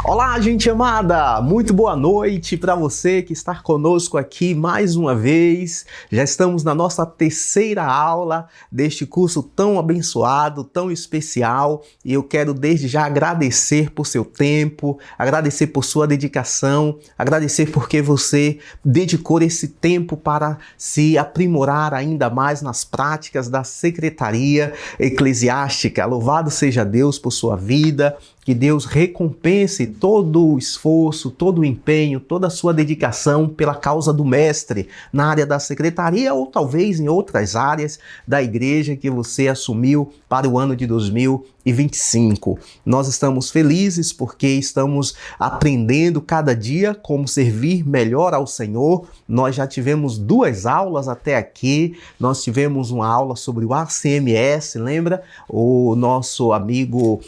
Olá, gente amada! Muito boa noite para você que está conosco aqui mais uma vez. Já estamos na nossa terceira aula deste curso tão abençoado, tão especial, e eu quero desde já agradecer por seu tempo, agradecer por sua dedicação, agradecer porque você dedicou esse tempo para se aprimorar ainda mais nas práticas da secretaria eclesiástica. Louvado seja Deus por sua vida. Que Deus recompense todo o esforço, todo o empenho, toda a sua dedicação pela causa do mestre na área da secretaria ou talvez em outras áreas da igreja que você assumiu para o ano de 2025. Nós estamos felizes porque estamos aprendendo cada dia como servir melhor ao Senhor. Nós já tivemos 2 aulas até aqui. Nós tivemos uma aula sobre o ACMS, lembra? O nosso amigo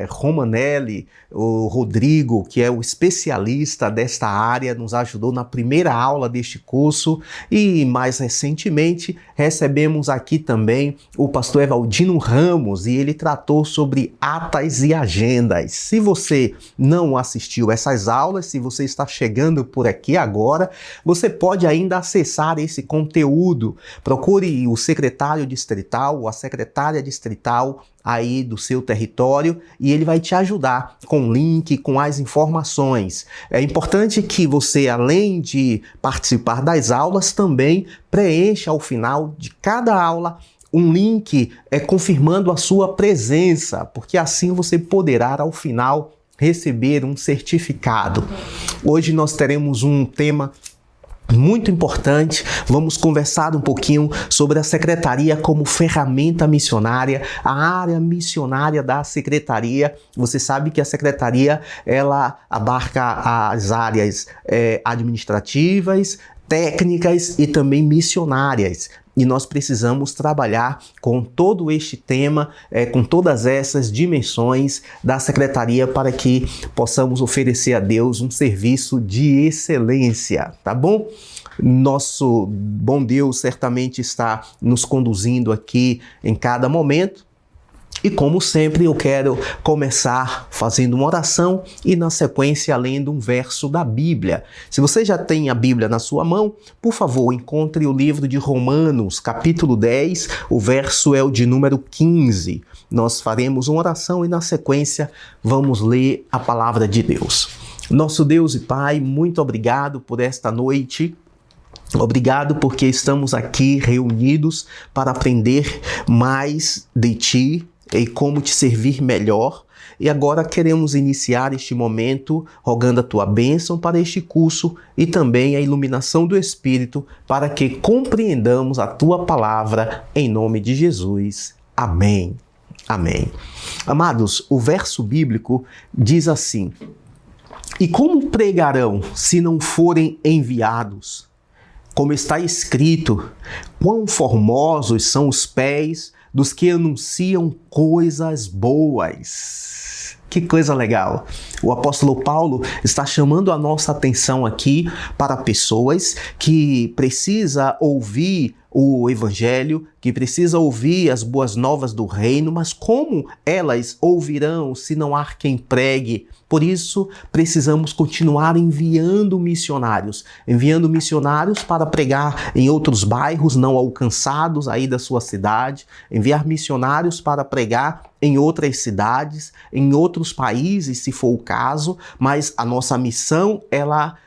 Romanelli, o Rodrigo, que é o especialista desta área, nos ajudou na primeira aula deste curso, e mais recentemente recebemos aqui também o pastor Evaldino Ramos, e ele tratou sobre atas e agendas. Se você não assistiu essas aulas, se você está chegando por aqui agora, você pode ainda acessar esse conteúdo. Procure o secretário distrital ou a secretária distrital aí do seu território e ele vai te ajudar com o link, com as informações. É importante que você, além de participar das aulas, também preencha ao final de cada aula um link confirmando a sua presença, porque assim você poderá, ao final, receber um certificado. Hoje nós teremos um tema muito importante. Vamos conversar um pouquinho sobre a secretaria como ferramenta missionária, a área missionária da secretaria. Você sabe que a secretaria, ela abarca as áreas administrativas, técnicas e também missionárias. E nós precisamos trabalhar com todo este tema, com todas essas dimensões da secretaria para que possamos oferecer a Deus um serviço de excelência, tá bom? Nosso bom Deus certamente está nos conduzindo aqui em cada momento. E como sempre, eu quero começar fazendo uma oração e na sequência lendo um verso da Bíblia. Se você já tem a Bíblia na sua mão, por favor, encontre o livro de Romanos, capítulo 10, o verso é o de número 15. Nós faremos uma oração e na sequência vamos ler a palavra de Deus. Nosso Deus e Pai, muito obrigado por esta noite. Obrigado porque estamos aqui reunidos para aprender mais de Ti e como Te servir melhor. E agora queremos iniciar este momento rogando a Tua bênção para este curso e também a iluminação do Espírito para que compreendamos a Tua palavra em nome de Jesus. Amém. Amém. Amados, o verso bíblico diz assim: E como pregarão se não forem enviados? Como está escrito, quão formosos são os pés dos que anunciam coisas boas. Que coisa legal! O apóstolo Paulo está chamando a nossa atenção aqui para pessoas que precisam ouvir o evangelho, que precisa ouvir as boas novas do reino, mas como elas ouvirão se não há quem pregue? Por isso, precisamos continuar enviando missionários para pregar em outros bairros não alcançados aí da sua cidade, enviar missionários para pregar em outras cidades, em outros países, se for o caso, mas a nossa missão, ela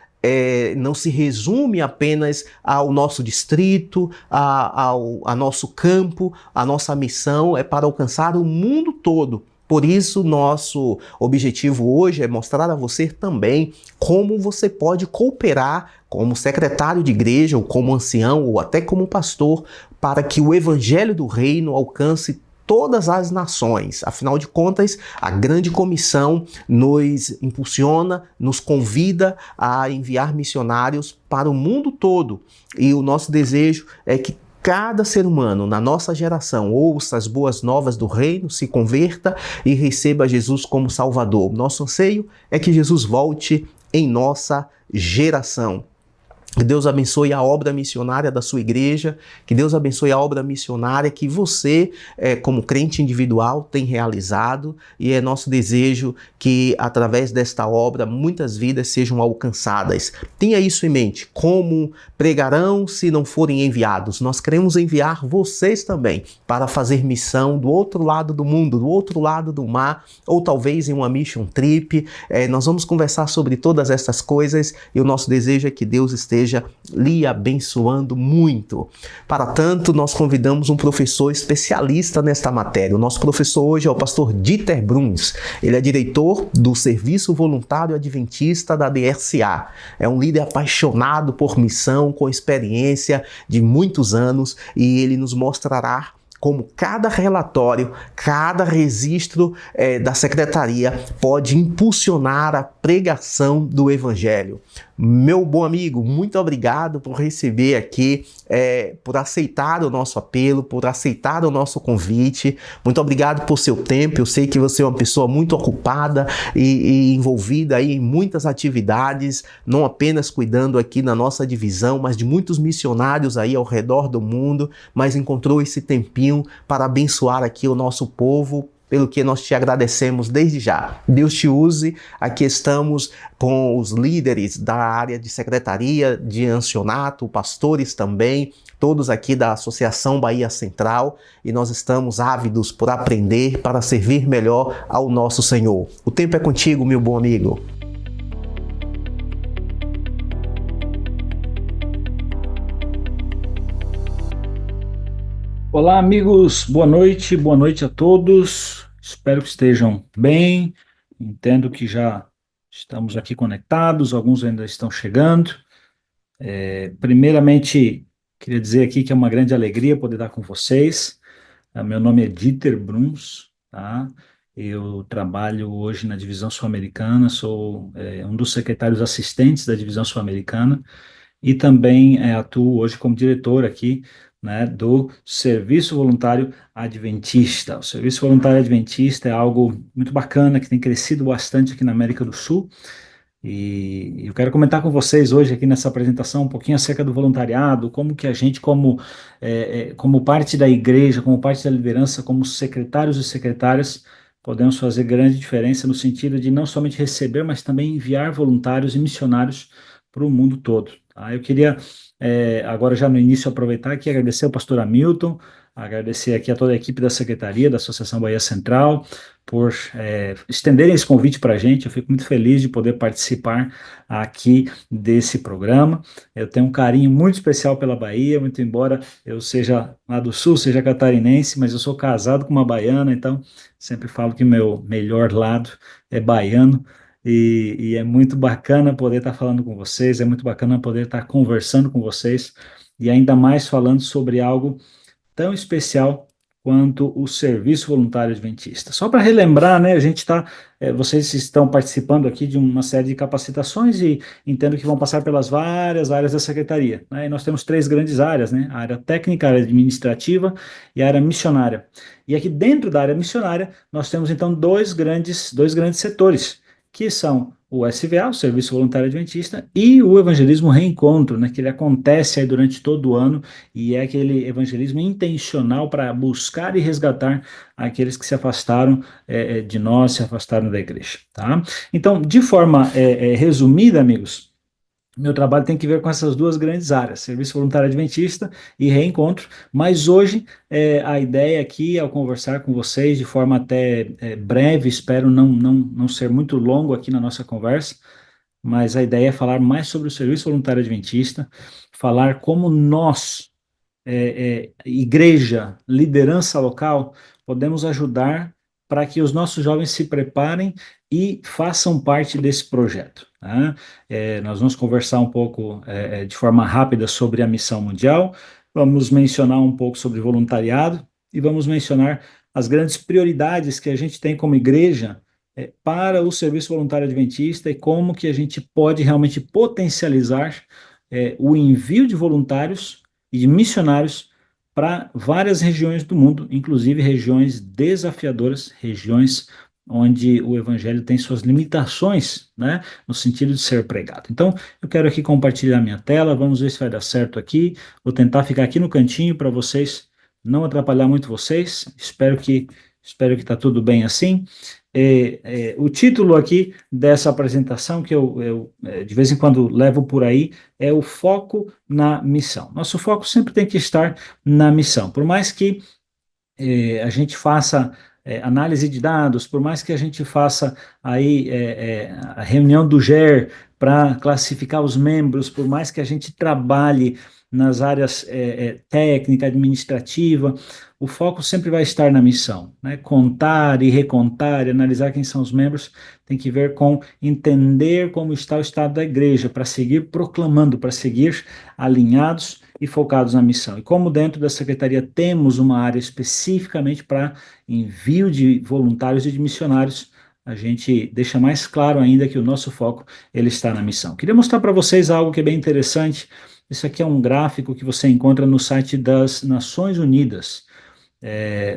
não se resume apenas ao nosso distrito, ao nosso campo. A nossa missão é para alcançar o mundo todo. Por isso, nosso objetivo hoje é mostrar a você também como você pode cooperar como secretário de igreja, ou como ancião, ou até como pastor, para que o evangelho do reino alcance todas as nações. Afinal de contas, a grande comissão nos impulsiona, nos convida a enviar missionários para o mundo todo. E o nosso desejo é que cada ser humano na nossa geração ouça as boas novas do reino, se converta e receba Jesus como Salvador. Nosso anseio é que Jesus volte em nossa geração. Que Deus abençoe a obra missionária da sua igreja, que Deus abençoe a obra missionária que você, como crente individual, tem realizado, e é nosso desejo que, através desta obra, muitas vidas sejam alcançadas. Tenha isso em mente. Como pregarão se não forem enviados? Nós queremos enviar vocês também para fazer missão do outro lado do mundo, do outro lado do mar, ou talvez em uma mission trip. Nós vamos conversar sobre todas essas coisas, e o nosso desejo é que Deus esteja lhe abençoando muito. Para tanto, nós convidamos um professor especialista nesta matéria. O nosso professor hoje é o pastor Dieter Bruns. Ele é diretor do Serviço Voluntário Adventista da DRCA. É um líder apaixonado por missão, com experiência de muitos anos, e ele nos mostrará como cada relatório, cada registro da secretaria pode impulsionar a pregação do Evangelho. Meu bom amigo, muito obrigado por receber aqui, por aceitar o nosso apelo, por aceitar o nosso convite. Muito obrigado por seu tempo. Eu sei que você é uma pessoa muito ocupada e envolvida aí em muitas atividades, não apenas cuidando aqui na nossa divisão, mas de muitos missionários aí ao redor do mundo, mas encontrou esse tempinho para abençoar aqui o nosso povo, pelo que nós te agradecemos desde já. Deus te use. Aqui estamos com os líderes da área de secretaria, de ancianato, pastores também, todos aqui da Associação Bahia Central, e nós estamos ávidos por aprender para servir melhor ao nosso Senhor. O tempo é contigo, meu bom amigo. Olá, amigos, boa noite a todos. Espero que estejam bem. Entendo que já estamos aqui conectados, alguns ainda estão chegando. Primeiramente, queria dizer aqui que é uma grande alegria poder estar com vocês. Meu nome é Dieter Bruns, tá? Eu trabalho hoje na Divisão Sul-Americana, sou um dos secretários assistentes da Divisão Sul-Americana, e também atuo hoje como diretor aqui, né, do Serviço Voluntário Adventista. O Serviço Voluntário Adventista é algo muito bacana, que tem crescido bastante aqui na América do Sul, e eu quero comentar com vocês hoje aqui nessa apresentação um pouquinho acerca do voluntariado, como que a gente, como parte da igreja, como parte da liderança, como secretários e secretárias, podemos fazer grande diferença no sentido de não somente receber, mas também enviar voluntários e missionários para o mundo todo. Tá? Eu queria, agora já no início, aproveitar aqui e agradecer ao pastor Hamilton, agradecer aqui a toda a equipe da Secretaria da Associação Bahia Central, por estenderem esse convite para a gente. Eu fico muito feliz de poder participar aqui desse programa. Eu tenho um carinho muito especial pela Bahia, muito embora eu seja lá do Sul, seja catarinense, mas eu sou casado com uma baiana, então sempre falo que meu melhor lado é baiano. E é muito bacana poder estar falando com vocês, é muito bacana poder estar conversando com vocês, e ainda mais falando sobre algo tão especial quanto o Serviço Voluntário Adventista. Só para relembrar, né, vocês estão participando aqui de uma série de capacitações, e entendo que vão passar pelas várias áreas da Secretaria, né, e nós temos três grandes áreas, né, a área técnica, a área administrativa e a área missionária. E aqui dentro da área missionária, nós temos então dois grandes setores, que são o SVA, o Serviço Voluntário Adventista, e o Evangelismo Reencontro, né, que ele acontece aí durante todo o ano, e é aquele evangelismo intencional para buscar e resgatar aqueles que se afastaram de nós, se afastaram da igreja. Tá? Então, de forma resumida, amigos, meu trabalho tem que ver com essas duas grandes áreas, Serviço Voluntário Adventista e Reencontro, mas hoje a ideia aqui, ao conversar com vocês de forma até breve, espero não ser muito longo aqui na nossa conversa, mas a ideia é falar mais sobre o Serviço Voluntário Adventista, falar como nós, igreja, liderança local, podemos ajudar para que os nossos jovens se preparem e façam parte desse projeto. Tá? Nós vamos conversar um pouco de forma rápida sobre a missão mundial, vamos mencionar um pouco sobre voluntariado e vamos mencionar as grandes prioridades que a gente tem como igreja para o Serviço Voluntário Adventista, e como que a gente pode realmente potencializar o envio de voluntários e de missionários para várias regiões do mundo, inclusive regiões desafiadoras, regiões onde o evangelho tem suas limitações, né, no sentido de ser pregado. Então, eu quero aqui compartilhar minha tela, vamos ver se vai dar certo aqui. Vou tentar ficar aqui no cantinho para vocês não atrapalhar muito vocês. Espero que está tudo bem assim. O título aqui dessa apresentação, que eu de vez em quando levo por aí, é o foco na missão. Nosso foco sempre tem que estar na missão. Por mais que a gente faça análise de dados, por mais que a gente faça aí a reunião do GER para classificar os membros, por mais que a gente trabalhe nas áreas técnica, administrativa, o foco sempre vai estar na missão, né? Contar e recontar, e analisar quem são os membros, tem que ver com entender como está o estado da igreja, para seguir proclamando, para seguir alinhados e focados na missão. E como dentro da secretaria temos uma área especificamente para envio de voluntários e de missionários, a gente deixa mais claro ainda que o nosso foco ele está na missão. Queria mostrar para vocês algo que é bem interessante. Isso aqui é um gráfico que você encontra no site das Nações Unidas.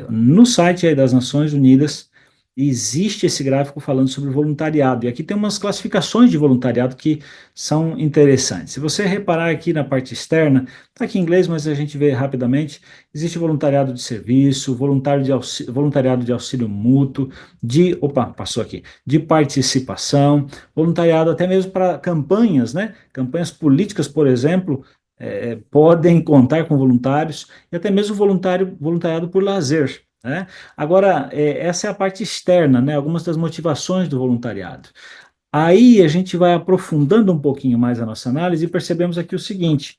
No site aí das Nações Unidas existe esse gráfico falando sobre voluntariado, e aqui tem umas classificações de voluntariado que são interessantes. Se você reparar aqui na parte externa, está aqui em inglês, mas a gente vê rapidamente, existe voluntariado de serviço, voluntariado de auxílio mútuo, passou aqui, de participação, voluntariado até mesmo para campanhas, né? Campanhas políticas, por exemplo, podem contar com voluntários, e até mesmo voluntariado por lazer, né? Agora, essa é a parte externa, né? Algumas das motivações do voluntariado. Aí a gente vai aprofundando um pouquinho mais a nossa análise e percebemos aqui o seguinte: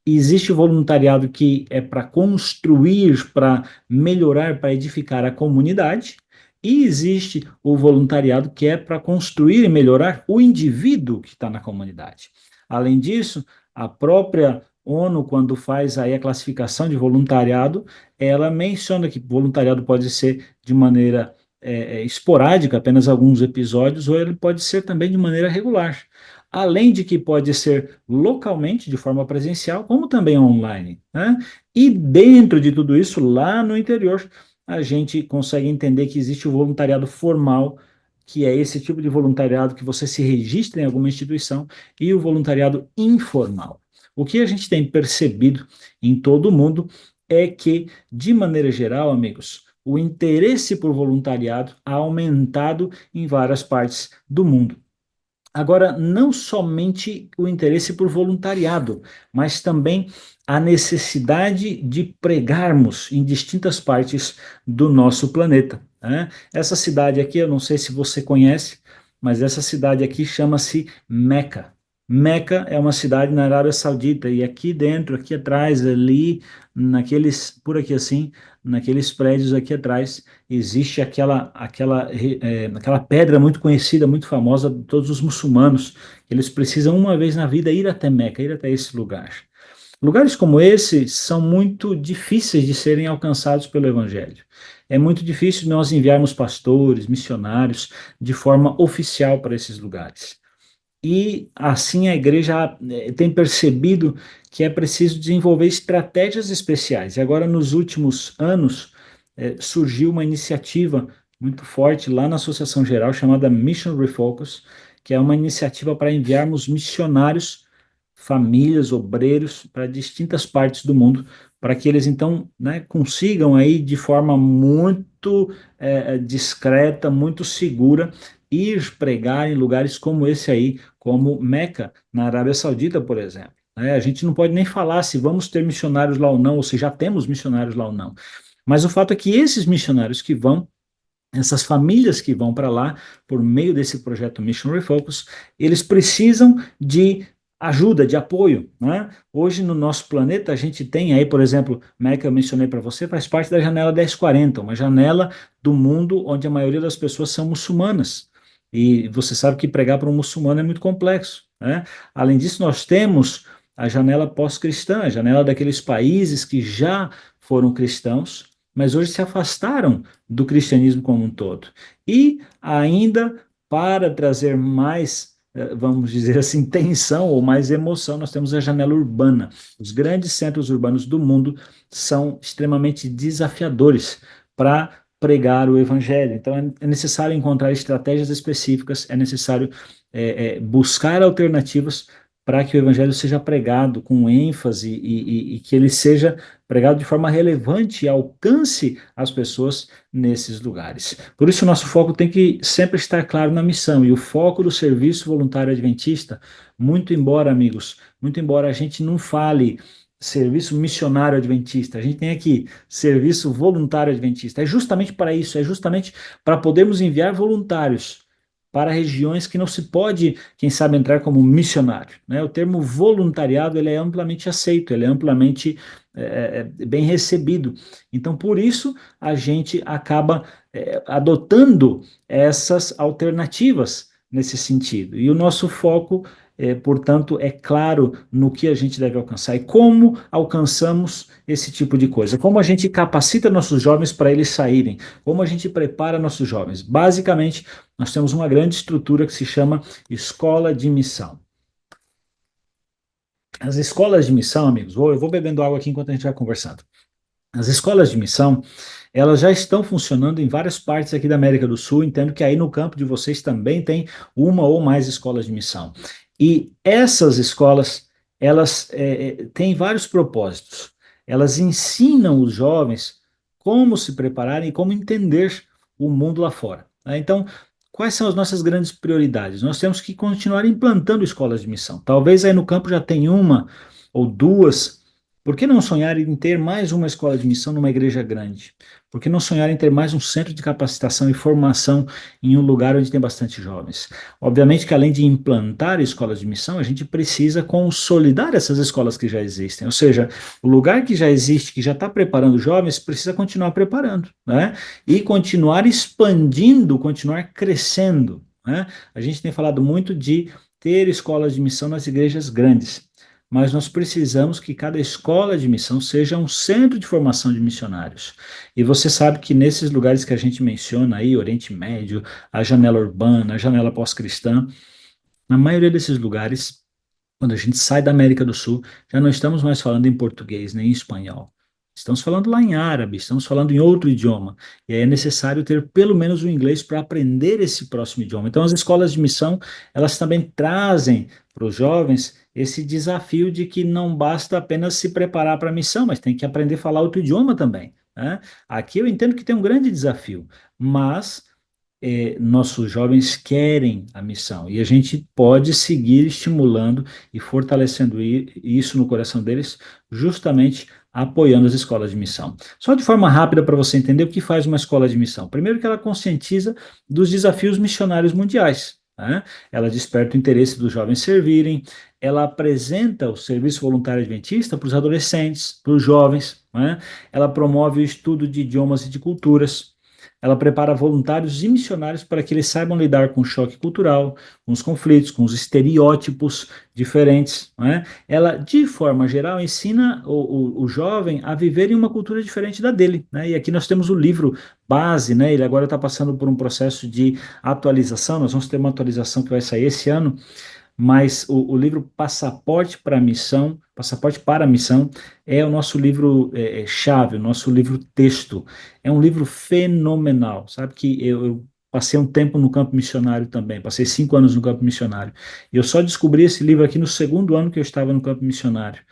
existe o voluntariado que é para construir, para melhorar, para edificar a comunidade, e existe o voluntariado que é para construir e melhorar o indivíduo que está na comunidade. Além disso, a própria ONU, quando faz aí a classificação de voluntariado, ela menciona que voluntariado pode ser de maneira esporádica, apenas alguns episódios, ou ele pode ser também de maneira regular. Além de que pode ser localmente, de forma presencial, como também online, né? E dentro de tudo isso, lá no interior, a gente consegue entender que existe o voluntariado formal, que é esse tipo de voluntariado que você se registra em alguma instituição, e o voluntariado informal. O que a gente tem percebido em todo o mundo é que, de maneira geral, amigos, o interesse por voluntariado ha aumentado em várias partes do mundo. Agora, não somente o interesse por voluntariado, mas também a necessidade de pregarmos em distintas partes do nosso planeta, né? Essa cidade aqui, eu não sei se você conhece, mas essa cidade aqui chama-se Meca. Meca é uma cidade na Arábia Saudita, e aqui dentro, aqui atrás, ali, por aqui assim, naqueles prédios aqui atrás, existe aquela pedra muito conhecida, muito famosa de todos os muçulmanos. Eles precisam uma vez na vida ir até Meca, ir até esse lugar. Lugares como esse são muito difíceis de serem alcançados pelo Evangelho. É muito difícil nós enviarmos pastores, missionários, de forma oficial para esses lugares. E assim a igreja tem percebido que é preciso desenvolver estratégias especiais. E agora, nos últimos anos, surgiu uma iniciativa muito forte lá na Associação Geral, chamada Mission Refocus, que é uma iniciativa para enviarmos missionários, famílias, obreiros, para distintas partes do mundo, para que eles então, né, consigam aí de forma muito discreta, muito segura, ir pregar em lugares como esse aí, como Meca, na Arábia Saudita, por exemplo. A gente não pode nem falar se vamos ter missionários lá ou não, ou se já temos missionários lá ou não. Mas o fato é que esses missionários que vão, essas famílias que vão para lá, por meio desse projeto Mission Refocus, eles precisam de ajuda, de apoio, né? Hoje no nosso planeta a gente tem aí, por exemplo, Meca, eu mencionei para você, faz parte da janela 1040, uma janela do mundo onde a maioria das pessoas são muçulmanas. E você sabe que pregar para um muçulmano é muito complexo, né? Além disso, nós temos a janela pós-cristã, a janela daqueles países que já foram cristãos, mas hoje se afastaram do cristianismo como um todo. E ainda, para trazer mais, vamos dizer assim, tensão ou mais emoção, nós temos a janela urbana. Os grandes centros urbanos do mundo são extremamente desafiadores para pregar o evangelho. Então é necessário encontrar estratégias específicas, é necessário buscar alternativas para que o evangelho seja pregado com ênfase e que ele seja pregado de forma relevante e alcance as pessoas nesses lugares. Por isso, o nosso foco tem que sempre estar claro na missão, e o foco do serviço voluntário adventista, muito embora, amigos, muito embora a gente não fale serviço missionário adventista, a gente tem aqui serviço voluntário adventista. É justamente para isso, é justamente para podermos enviar voluntários para regiões que não se pode, quem sabe, entrar como missionário, né? O termo voluntariado ele é amplamente aceito, ele é amplamente bem recebido. Então, por isso, a gente acaba adotando essas alternativas nesse sentido. E o nosso foco, portanto, é claro no que a gente deve alcançar e como alcançamos esse tipo de coisa, como a gente capacita nossos jovens para eles saírem, como a gente prepara nossos jovens. Basicamente, nós temos uma grande estrutura que se chama escola de missão. As escolas de missão, amigos, eu vou bebendo água aqui enquanto a gente vai conversando. As escolas de missão, elas já estão funcionando em várias partes aqui da América do Sul. Entendo que aí no campo de vocês também tem uma ou mais escolas de missão. E essas escolas, elas têm vários propósitos. Elas ensinam os jovens como se prepararem e como entender o mundo lá fora, né? Então, quais são as nossas grandes prioridades? Nós temos que continuar implantando escolas de missão. Talvez aí no campo já tenha uma ou duas. Por que não sonhar em ter mais uma escola de missão numa igreja grande? Por que não sonhar em ter mais um centro de capacitação e formação em um lugar onde tem bastante jovens? Obviamente que além de implantar escolas de missão, a gente precisa consolidar essas escolas que já existem. Ou seja, o lugar que já existe, que já está preparando jovens, precisa continuar preparando, né? E continuar expandindo, continuar crescendo, né? A gente tem falado muito de ter escolas de missão nas igrejas grandes, mas nós precisamos que cada escola de missão seja um centro de formação de missionários. E você sabe que nesses lugares que a gente menciona aí, Oriente Médio, a janela urbana, a janela pós-cristã, na maioria desses lugares, quando a gente sai da América do Sul, já não estamos mais falando em português nem em espanhol. Estamos falando lá em árabe, estamos falando em outro idioma. E aí é necessário ter pelo menos o inglês para aprender esse próximo idioma. Então, as escolas de missão, elas também trazem para os jovens esse desafio de que não basta apenas se preparar para a missão, mas tem que aprender a falar outro idioma também, né? Aqui eu entendo que tem um grande desafio, mas nossos jovens querem a missão e a gente pode seguir estimulando e fortalecendo isso no coração deles, justamente apoiando as escolas de missão. Só de forma rápida para você entender o que faz uma escola de missão. Primeiro que ela conscientiza dos desafios missionários mundiais, né? Ela desperta o interesse dos jovens servirem, ela apresenta o serviço voluntário adventista para os adolescentes, para os jovens, né? Ela promove o estudo de idiomas e de culturas. Ela prepara voluntários e missionários para que eles saibam lidar com o choque cultural, com os conflitos, com os estereótipos diferentes, né? Ela, de forma geral, ensina o jovem a viver em uma cultura diferente da dele, né? E aqui nós temos o livro base, né? Ele agora está passando por um processo de atualização. Nós vamos ter uma atualização que vai sair esse ano, mas o livro Passaporte para a Missão, é o nosso livro chave, o nosso livro texto. É um livro fenomenal, sabe que eu passei um tempo no campo missionário também, passei 5 anos no campo missionário, e eu só descobri esse livro aqui no segundo ano que eu estava no campo missionário.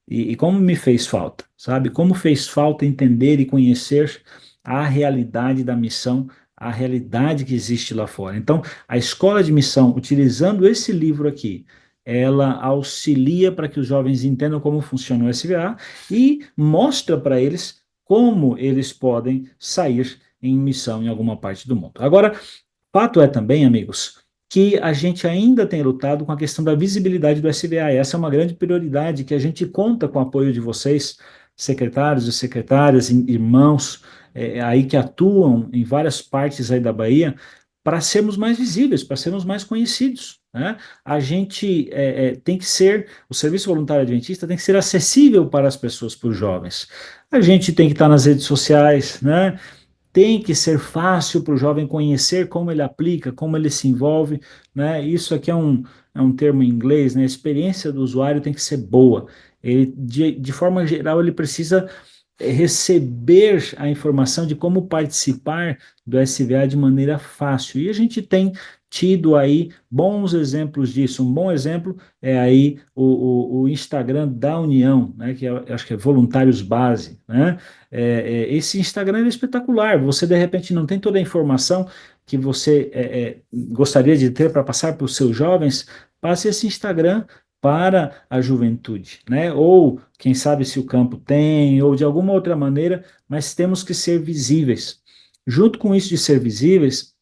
E como me fez falta, sabe? Como fez falta entender e conhecer a realidade da missão, a realidade que existe lá fora. Então, a escola de missão, utilizando esse livro aqui, ela auxilia para que os jovens entendam como funciona o SVA e mostra para eles como eles podem sair em missão em alguma parte do mundo. Agora, fato é também, amigos, que a gente ainda tem lutado com a questão da visibilidade do SBA. Essa é uma grande prioridade que a gente conta com o apoio de vocês, secretários e secretárias, irmãos, aí que atuam em várias partes aí da Bahia, para sermos mais visíveis, para sermos mais conhecidos, né? A gente tem que ser, o Serviço Voluntário Adventista tem que ser acessível para as pessoas, para os jovens. A gente tem que estar nas redes sociais, né? Tem que ser fácil para o jovem conhecer como ele aplica, como ele se envolve, né? Isso aqui é um termo em inglês, né? A experiência do usuário tem que ser boa. Ele, de forma geral, ele precisa receber a informação de como participar do SVA de maneira fácil. E a gente tem tido aí bons exemplos disso. Um bom exemplo é aí o Instagram da União, né, que eu acho que é Voluntários Base, né? Esse Instagram é espetacular. Você, de repente, não tem toda a informação que você gostaria de ter para passar para os seus jovens, passe esse Instagram para a juventude, né? Ou quem sabe se o campo tem, ou de alguma outra maneira, mas temos que ser visíveis. Junto com isso de ser visíveis,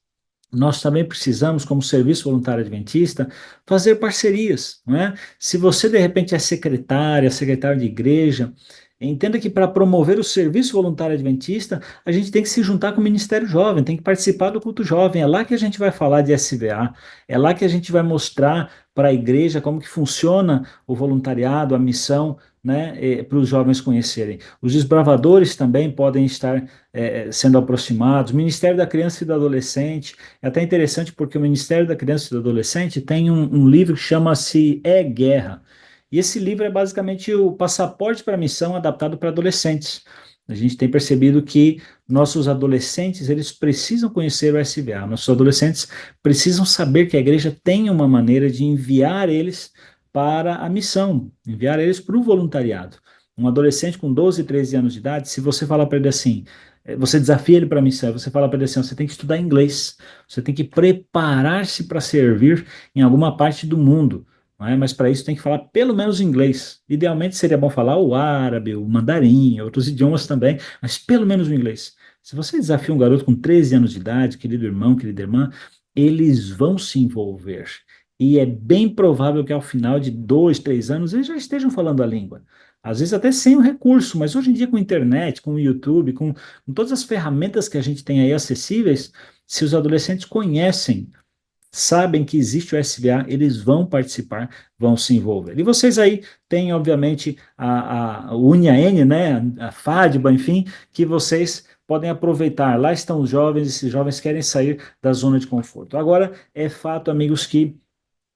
nós também precisamos, como Serviço Voluntário Adventista, fazer parcerias, não é? Se você de repente é secretária, secretário de igreja, entenda que para promover o Serviço Voluntário Adventista, a gente tem que se juntar com o Ministério Jovem, tem que participar do culto jovem. É lá que a gente vai falar de SVA, é lá que a gente vai mostrar para a igreja como que funciona o voluntariado, a missão, né, para os jovens conhecerem. Os desbravadores também podem estar sendo aproximados, o Ministério da Criança e do Adolescente. É até interessante porque o Ministério da Criança e do Adolescente tem um livro que chama-se É Guerra. E esse livro é basicamente o passaporte para a missão adaptado para adolescentes. A gente tem percebido que nossos adolescentes, eles precisam conhecer o SVA. Nossos adolescentes precisam saber que a igreja tem uma maneira de enviar eles para a missão, enviar eles para o voluntariado. Um adolescente com 12, 13 anos de idade, se você falar para ele assim, você desafia ele para a missão, você fala para ele assim, você tem que estudar inglês, você tem que preparar-se para servir em alguma parte do mundo, não é? Mas para isso tem que falar pelo menos inglês. Idealmente seria bom falar o árabe, o mandarim, outros idiomas também, mas pelo menos o inglês. Se você desafia um garoto com 13 anos de idade, querido irmão, querida irmã, eles vão se envolver. E é bem provável que ao final de 2, 3 anos eles já estejam falando a língua. Às vezes até sem o recurso, mas hoje em dia com a internet, com o YouTube, com todas as ferramentas que a gente tem aí acessíveis, se os adolescentes conhecem, sabem que existe o SVA, eles vão participar, vão se envolver. E vocês aí têm, obviamente, a UNIAN, né, a FADBA, enfim, que vocês podem aproveitar. Lá estão os jovens, esses jovens querem sair da zona de conforto. Agora, é fato, amigos, que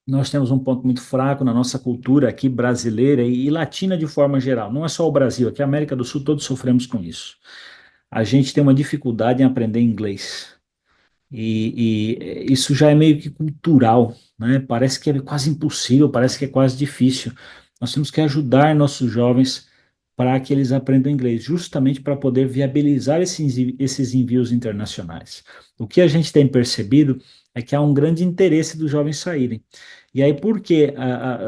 nós temos um ponto muito fraco na nossa cultura aqui brasileira e latina de forma geral. Não é só o Brasil, aqui a América do Sul todos sofremos com isso. A gente tem uma dificuldade em aprender inglês. E isso já é meio que cultural, né? Parece que é quase impossível, parece que é quase difícil. Nós temos que ajudar nossos jovens para que eles aprendam inglês, justamente para poder viabilizar esses envios internacionais. O que a gente tem percebido é que há um grande interesse dos jovens saírem. E aí, porque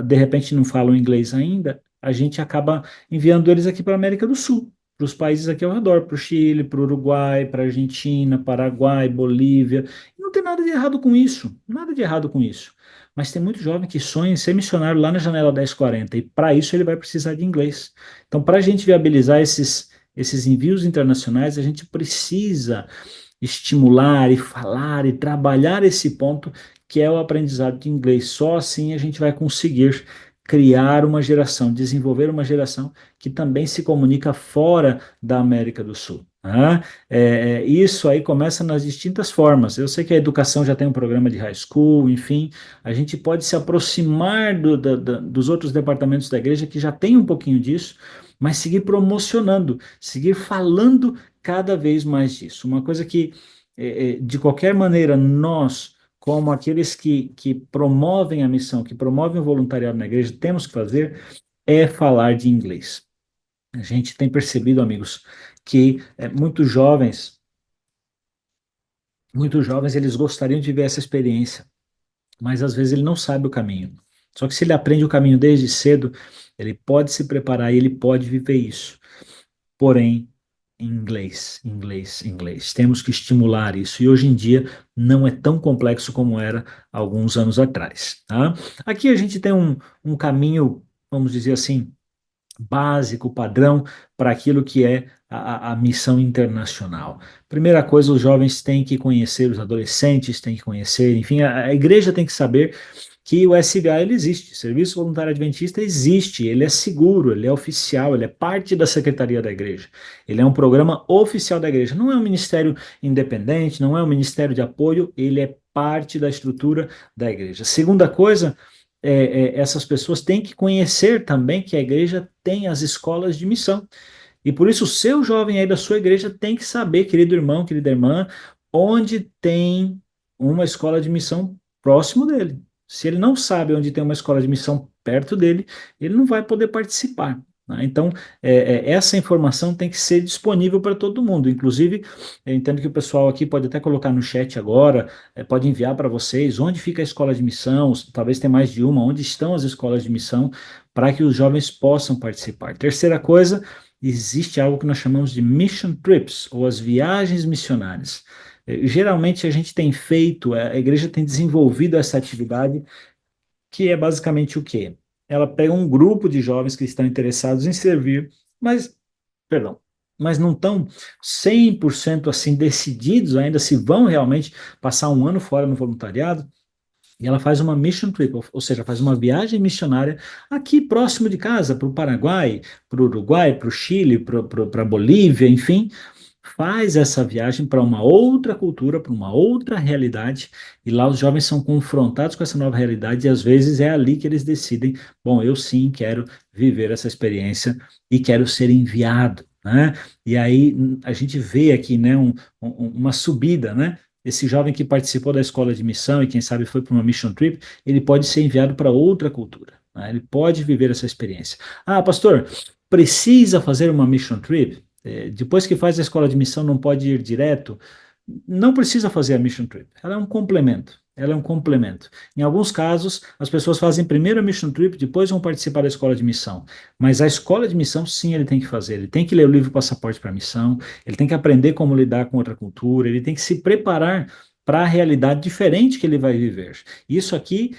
de repente não falam inglês ainda, a gente acaba enviando eles aqui para a América do Sul, para os países aqui ao redor, para o Chile, para o Uruguai, para a Argentina, Paraguai, Bolívia. E não tem nada de errado com isso, nada de errado com isso. Mas tem muito jovem que sonha em ser missionário lá na janela 1040, e para isso ele vai precisar de inglês. Então, para a gente viabilizar esses envios internacionais, a gente precisa estimular e falar e trabalhar esse ponto que é o aprendizado de inglês. Só assim a gente vai conseguir criar uma geração, desenvolver uma geração que também se comunica fora da América do Sul. Né? Isso aí começa nas distintas formas. Eu sei que a educação já tem um programa de high school, enfim, a gente pode se aproximar dos outros departamentos da igreja que já tem um pouquinho disso, mas seguir promocionando, seguir falando cada vez mais disso. Uma coisa que, de qualquer maneira, nós, como aqueles que promovem a missão, que promovem o voluntariado na igreja, temos que fazer é falar de inglês. A gente tem percebido, amigos, que muitos jovens, eles gostariam de ver essa experiência, mas às vezes ele não sabe o caminho. Só que se ele aprende o caminho desde cedo, ele pode se preparar e ele pode viver isso. Porém, inglês, inglês, inglês. Temos que estimular isso. E hoje em dia não é tão complexo como era alguns anos atrás. Tá? Aqui a gente tem um caminho, vamos dizer assim, básico, padrão, para aquilo que é a missão internacional. Primeira coisa, os jovens têm que conhecer, os adolescentes têm que conhecer, enfim, a igreja tem que saber que o SVA ele existe, Serviço Voluntário Adventista existe, ele é seguro, ele é oficial, ele é parte da Secretaria da Igreja, ele é um programa oficial da Igreja, não é um ministério independente, não é um ministério de apoio, ele é parte da estrutura da Igreja. Segunda coisa, essas pessoas têm que conhecer também que a Igreja tem as escolas de missão, E por isso o seu jovem aí da sua igreja tem que saber, querido irmão, querida irmã, onde tem uma escola de missão próximo dele. Se ele não sabe onde tem uma escola de missão perto dele, ele não vai poder participar. Né? Então, essa informação tem que ser disponível para todo mundo. Inclusive, eu entendo que o pessoal aqui pode até colocar no chat agora, pode enviar para vocês onde fica a escola de missão, talvez tenha mais de uma, onde estão as escolas de missão, para que os jovens possam participar. Terceira coisa, existe algo que nós chamamos de mission trips, ou as viagens missionárias. Geralmente a gente tem feito, a igreja tem desenvolvido essa atividade, que é basicamente o quê? Ela pega um grupo de jovens que estão interessados em servir, mas, perdão, mas não estão 100% assim decididos ainda se vão realmente passar um ano fora no voluntariado, e ela faz uma mission trip, ou seja, faz uma viagem missionária aqui próximo de casa, para o Paraguai, para o Uruguai, para o Chile, para a Bolívia, enfim, faz essa viagem para uma outra cultura, para uma outra realidade, e lá os jovens são confrontados com essa nova realidade, e às vezes é ali que eles decidem, bom, eu sim quero viver essa experiência e quero ser enviado, né? E aí a gente vê aqui, né, uma subida, né? Esse jovem que participou da escola de missão e quem sabe foi para uma mission trip, ele pode ser enviado para outra cultura, né? Ele pode viver essa experiência. Ah, pastor, precisa fazer uma mission trip? Depois que faz a escola de missão, não pode ir direto? Não precisa fazer a mission trip. Ela é um complemento. Ela é um complemento. Em alguns casos, as pessoas fazem primeiro a mission trip, depois vão participar da escola de missão. Mas a escola de missão, sim, ele tem que fazer. Ele tem que ler o livro Passaporte para a Missão, ele tem que aprender como lidar com outra cultura, ele tem que se preparar para a realidade diferente que ele vai viver. Isso aqui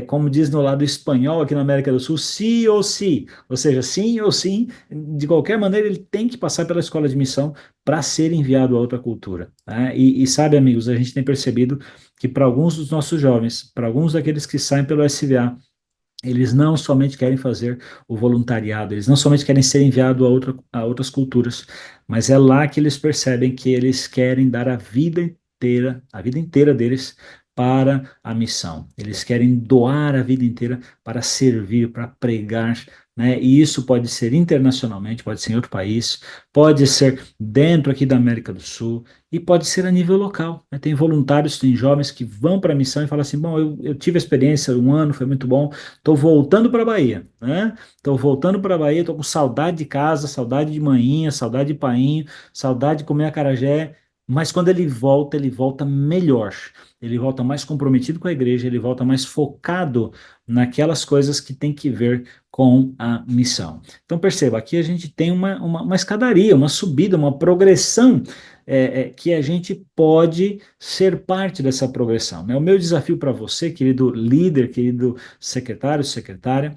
como diz no lado espanhol aqui na América do Sul, sí ou sí, ou seja, sim ou sim, de qualquer maneira ele tem que passar pela escola de missão para ser enviado a outra cultura. Né? E sabe, amigos, a gente tem percebido que para alguns dos nossos jovens, para alguns daqueles que saem pelo SVA, eles não somente querem fazer o voluntariado, eles não somente querem ser enviados a outras culturas, mas é lá que eles percebem que eles querem dar a vida inteira deles para a missão. Eles querem doar a vida inteira para servir, para pregar, né? E isso pode ser internacionalmente, pode ser em outro país, pode ser dentro aqui da América do Sul, e pode ser a nível local. Né? Tem voluntários, tem jovens que vão para a missão e falam assim: bom, eu tive a experiência um ano, foi muito bom, estou voltando para a Bahia, né? Estou voltando para a Bahia, estou com saudade de casa, saudade de manhinha, saudade de painho, saudade de comer acarajé. Mas quando ele volta melhor. Ele volta mais comprometido com a igreja, ele volta mais focado naquelas coisas que tem que ver com a missão. Então perceba, aqui a gente tem uma escadaria, uma subida, uma progressão que a gente pode ser parte dessa progressão. Né? O meu desafio para você, querido líder, querido secretário, secretária,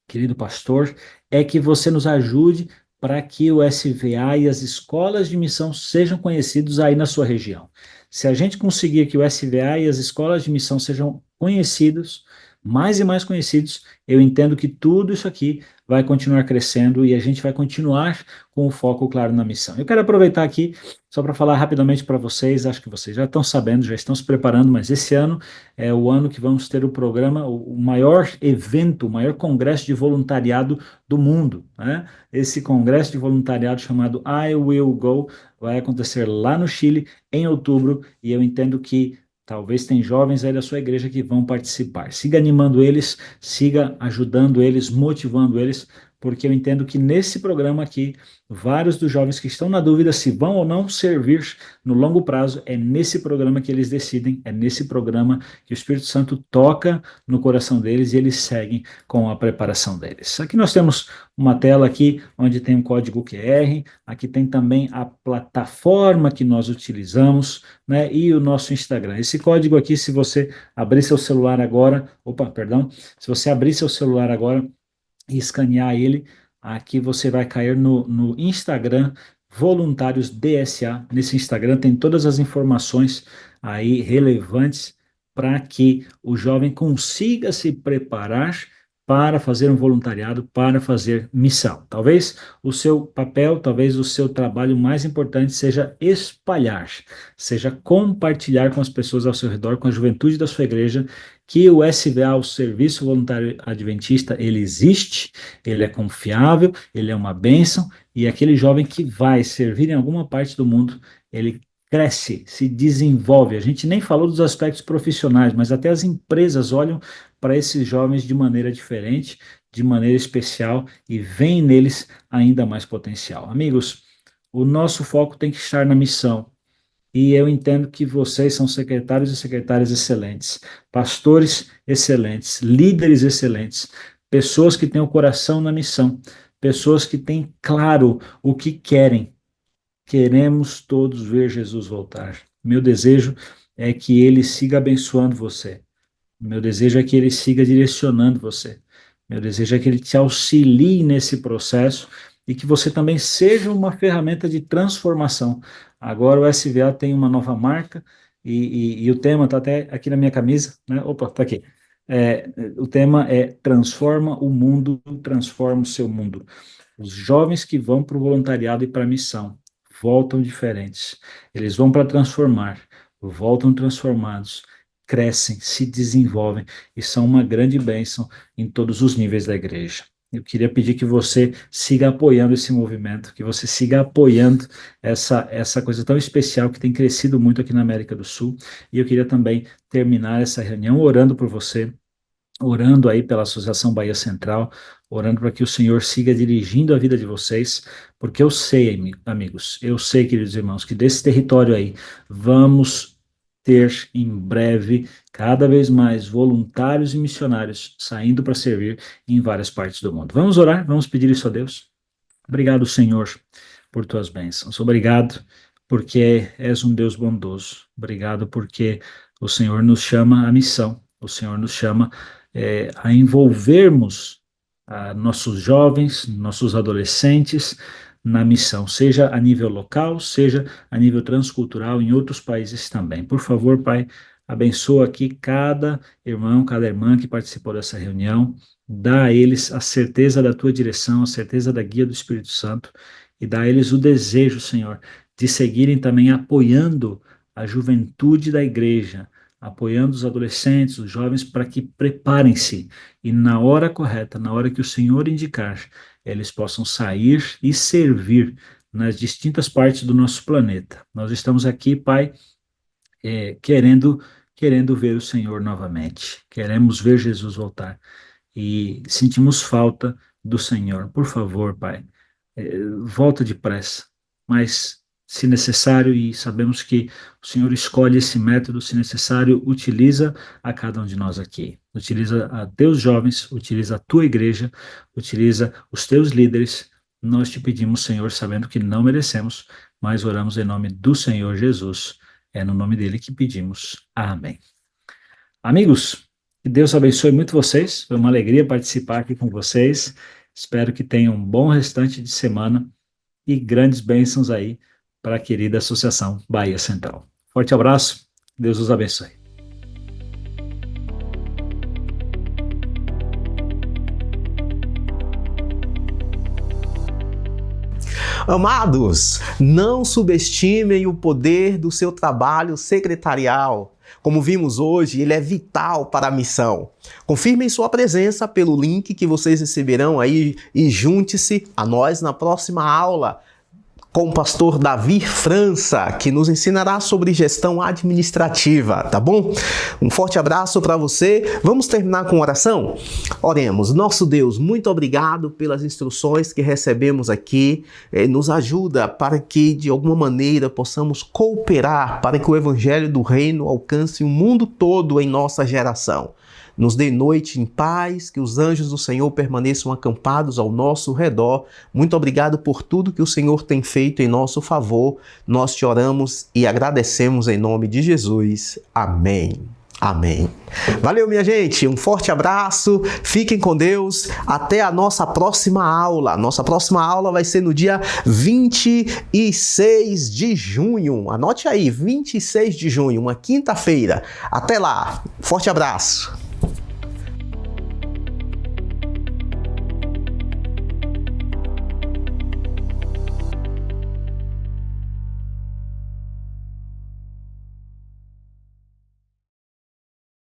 querido pastor, é que você nos ajude para que o SVA e as escolas de missão sejam conhecidos aí na sua região. Se a gente conseguir que o SVA e as escolas de missão sejam conhecidos, mais e mais conhecidos, eu entendo que tudo isso aqui vai continuar crescendo e a gente vai continuar com o foco claro na missão. Eu quero aproveitar aqui só para falar rapidamente para vocês, acho que vocês já estão sabendo, já estão se preparando, mas esse ano é o ano que vamos ter o programa, o maior evento, o maior congresso de voluntariado do mundo, né? Esse congresso de voluntariado chamado I Will Go vai acontecer lá no Chile em outubro e eu entendo que talvez tem jovens aí da sua igreja que vão participar. Siga animando eles, siga ajudando eles, motivando eles, porque eu entendo que nesse programa aqui, vários dos jovens que estão na dúvida se vão ou não servir no longo prazo, é nesse programa que eles decidem, é nesse programa que o Espírito Santo toca no coração deles e eles seguem com a preparação deles. Aqui nós temos uma tela aqui onde tem um código QR, aqui tem também a plataforma que nós utilizamos, né, e o nosso Instagram. Esse código aqui, se você abrir seu celular agora, se você abrir seu celular agora e escanear ele, aqui você vai cair no Instagram Voluntários DSA. Nesse Instagram tem todas as informações aí relevantes para que o jovem consiga se preparar para fazer um voluntariado, para fazer missão. Talvez o seu papel, talvez o seu trabalho mais importante seja espalhar, seja compartilhar com as pessoas ao seu redor, com a juventude da sua igreja, que o SVA, o Serviço Voluntário Adventista, ele existe, ele é confiável, ele é uma bênção, e aquele jovem que vai servir em alguma parte do mundo, ele cresce, se desenvolve. A gente nem falou dos aspectos profissionais, mas até as empresas olham para esses jovens de maneira diferente, de maneira especial e veem neles ainda mais potencial. Amigos, o nosso foco tem que estar na missão. E eu entendo que vocês são secretários e secretárias excelentes, pastores excelentes, líderes excelentes, pessoas que têm o coração na missão, pessoas que têm claro o que querem. Queremos todos ver Jesus voltar. Meu desejo é que ele siga abençoando você. Meu desejo é que ele siga direcionando você. Meu desejo é que ele te auxilie nesse processo e que você também seja uma ferramenta de transformação. Agora o SVA tem uma nova marca e o tema está até aqui na minha camisa, né? Opa, está aqui. O tema é Transforma o Mundo, Transforma o Seu Mundo. Os jovens que vão para o voluntariado e para a missão voltam diferentes. Eles vão para transformar, voltam transformados, crescem, se desenvolvem e são uma grande bênção em todos os níveis da igreja. Eu queria pedir que você siga apoiando esse movimento, que você siga apoiando essa coisa tão especial que tem crescido muito aqui na América do Sul. E eu queria também terminar essa reunião orando por você, orando aí pela Associação Bahia Central, orando para que o Senhor siga dirigindo a vida de vocês, porque eu sei, amigos, eu sei, queridos irmãos, que desse território aí vamos ter em breve cada vez mais voluntários e missionários saindo para servir em várias partes do mundo. Vamos orar, vamos pedir isso a Deus. Obrigado, Senhor, por tuas bênçãos. Obrigado porque és um Deus bondoso. Obrigado porque o Senhor nos chama à missão. O Senhor nos chama a envolvermos nossos jovens, nossos adolescentes na missão, seja a nível local, seja a nível transcultural, em outros países também. Por favor, Pai, abençoa aqui cada irmão, cada irmã que participou dessa reunião, dá a eles a certeza da Tua direção, a certeza da guia do Espírito Santo, e dá a eles o desejo, Senhor, de seguirem também apoiando a juventude da igreja, apoiando os adolescentes, os jovens, para que preparem-se e na hora correta, na hora que o Senhor indicar, eles possam sair e servir nas distintas partes do nosso planeta. Nós estamos aqui, Pai, querendo ver o Senhor novamente. Queremos ver Jesus voltar e sentimos falta do Senhor. Por favor, Pai, volta depressa, mas se necessário, e sabemos que o Senhor escolhe esse método, se necessário, utiliza a cada um de nós aqui. Utiliza a teus jovens, utiliza a tua igreja, utiliza os teus líderes. Nós te pedimos, Senhor, sabendo que não merecemos, mas oramos em nome do Senhor Jesus. É no nome dele que pedimos. Amém. Amigos, que Deus abençoe muito vocês. Foi uma alegria participar aqui com vocês. Espero que tenham um bom restante de semana e grandes bênçãos aí para a querida Associação Bahia Central. Forte abraço, Deus os abençoe. Amados, não subestimem o poder do seu trabalho secretarial. Como vimos hoje, ele é vital para a missão. Confirmem sua presença pelo link que vocês receberão aí e junte-se a nós na próxima aula com o pastor Davi França, que nos ensinará sobre gestão administrativa, tá bom? Um forte abraço para você. Vamos terminar com oração? Oremos. Nosso Deus, muito obrigado pelas instruções que recebemos aqui. Nos ajuda para que, de alguma maneira, possamos cooperar para que o Evangelho do Reino alcance o mundo todo em nossa geração. Nos dê noite em paz, que os anjos do Senhor permaneçam acampados ao nosso redor. Muito obrigado por tudo que o Senhor tem feito em nosso favor. Nós te oramos e agradecemos em nome de Jesus. Amém. Amém. Valeu, minha gente. Um forte abraço. Fiquem com Deus. Até a nossa próxima aula. Nossa próxima aula vai ser no dia 26 de junho. Anote aí, 26 de junho, uma quinta-feira. Até lá. Forte abraço.